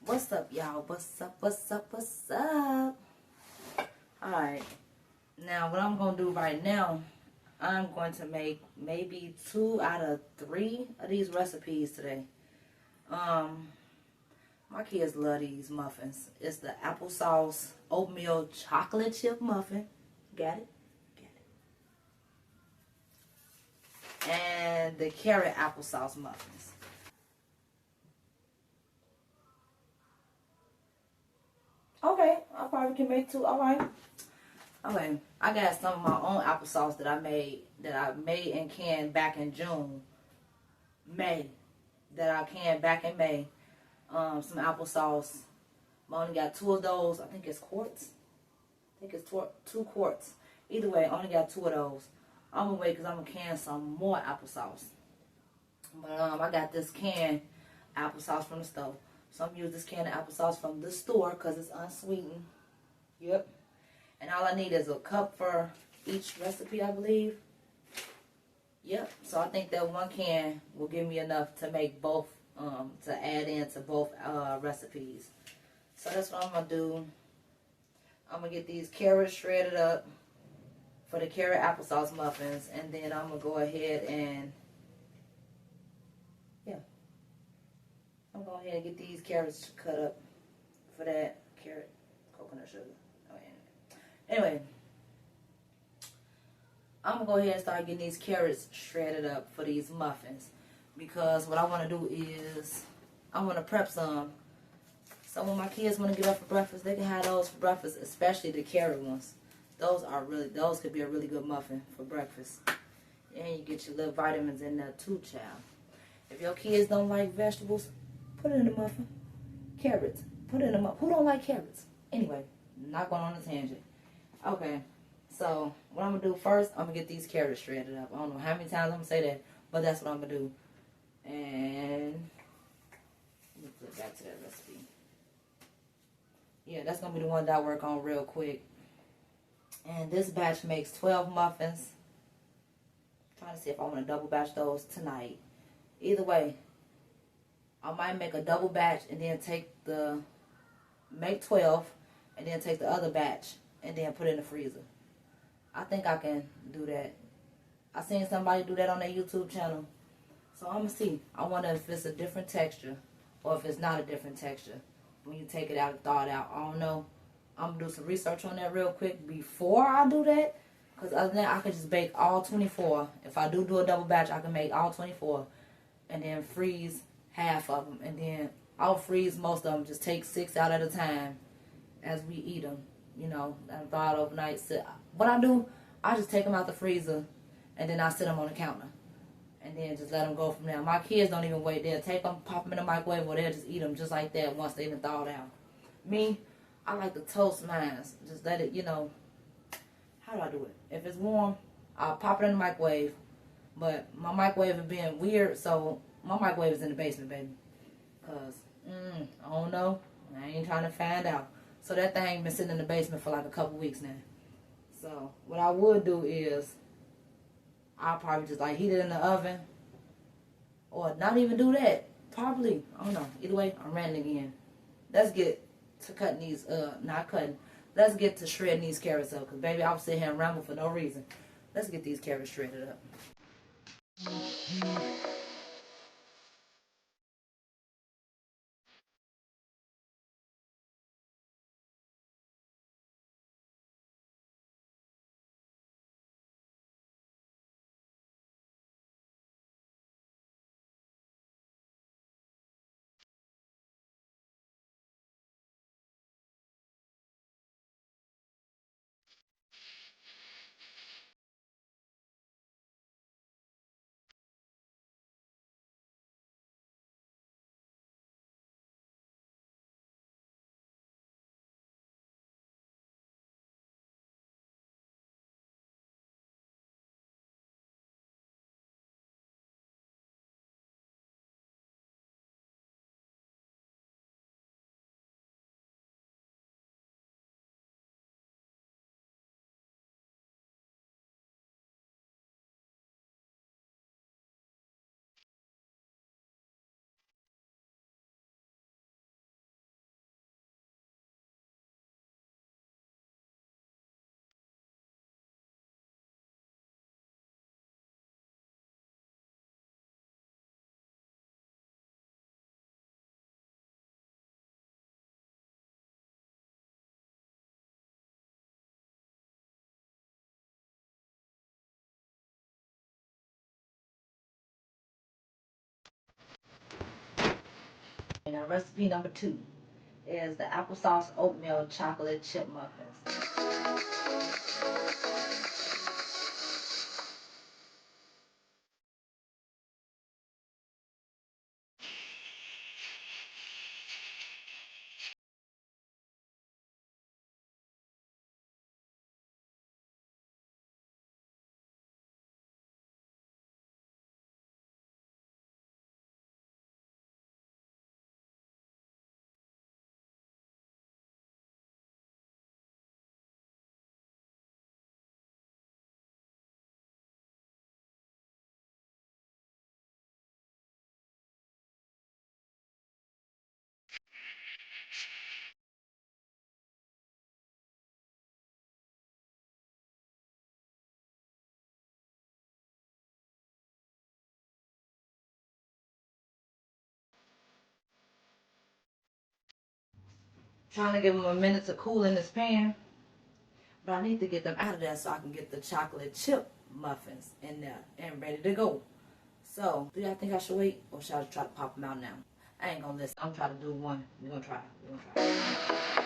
What's up, y'all? What's up? What's up? What's up? Alright. Now, what I'm going to do right now, I'm going to make maybe 2 out of 3 of these recipes today. My kids love these muffins. It's the applesauce oatmeal chocolate chip muffin. Got it? Got it. And the carrot applesauce muffins. Okay, I probably can make 2. Alright. Okay, I got some of my own applesauce that I made and canned back in May. Some applesauce. I only got 2 of those. I think it's quarts. I think it's 2 quarts. Either way, I only got 2 of those. I'm gonna wait because I'm gonna can some more applesauce. But I got this canned applesauce from the store. So I'm gonna use this canned applesauce from the store because it's unsweetened. Yep. And all I need is a cup for each recipe, I believe. Yep. So I think that 1 can will give me enough to make both, to add into both recipes. So that's what I'm going to do. I'm going to get these carrots shredded up for the carrot applesauce muffins. And then I'm going to go ahead and, I'm going to go ahead and get these carrots cut up for that carrot coconut sugar. Anyway, I'm going to go ahead and start getting these carrots shredded up for these muffins. Because what I want to do is, I want to prep some. So when my kids want to get up for breakfast, they can have those for breakfast, especially the carrot ones. Those could be a really good muffin for breakfast. And you get your little vitamins in there too, child. If your kids don't like vegetables, put it in the muffin. Carrots, put it in the muffin. Who don't like carrots? Anyway, not going on a tangent. Okay, so what I'm going to do first, I'm going to get these carrots shredded up. I don't know how many times I'm going to say that, but that's what I'm going to do. And let me flip back to that recipe. Yeah, that's going to be the one that I work on real quick. And this batch makes 12 muffins. I'm trying to see if I want to double batch those tonight. Either way, I might make a double batch and then make 12 and then take the other batch and then put it in the freezer. I think I can do that. I seen somebody do that on their YouTube channel. So I'm going to see. I wonder if it's a different texture or if it's not a different texture when you take it out and thaw it out. I don't know. I'm going to do some research on that real quick before I do that. Because other than that, I could just bake all 24. If I do a double batch, I can make all 24 and then freeze half of them. And then I'll freeze most of them. Just take 6 out at a time as we eat them. You know, and thaw it overnight. What I do, I just take them out the freezer and then I sit them on the counter. And then just let them go from there. My kids don't even wait. They'll take them, pop them in the microwave, or they'll just eat them just like that once they've been thawed out. Me, I like to toast mine. Just let it, how do I do it? If it's warm, I'll pop it in the microwave. But my microwave is being weird, so my microwave is in the basement, baby. Because, I don't know. I ain't trying to find out. So that thing been sitting in the basement for like a couple weeks now. So what I would do is I'll probably just like heat it in the oven. Or not even do that. Probably. I don't know. Either way, I'm ranting again. Let's get to cutting these, not cutting. Let's get to shredding these carrots up. Because baby, I'll sit here and ramble for no reason. Let's get these carrots shredded up. And recipe number 2 is the applesauce oatmeal chocolate chip muffins. Trying to give them a minute to cool in this pan. But I need to get them out of there so I can get the chocolate chip muffins in there and ready to go. So, do y'all think I should wait or should I try to pop them out now? I ain't gonna listen. I'm trying to do one. We're gonna try.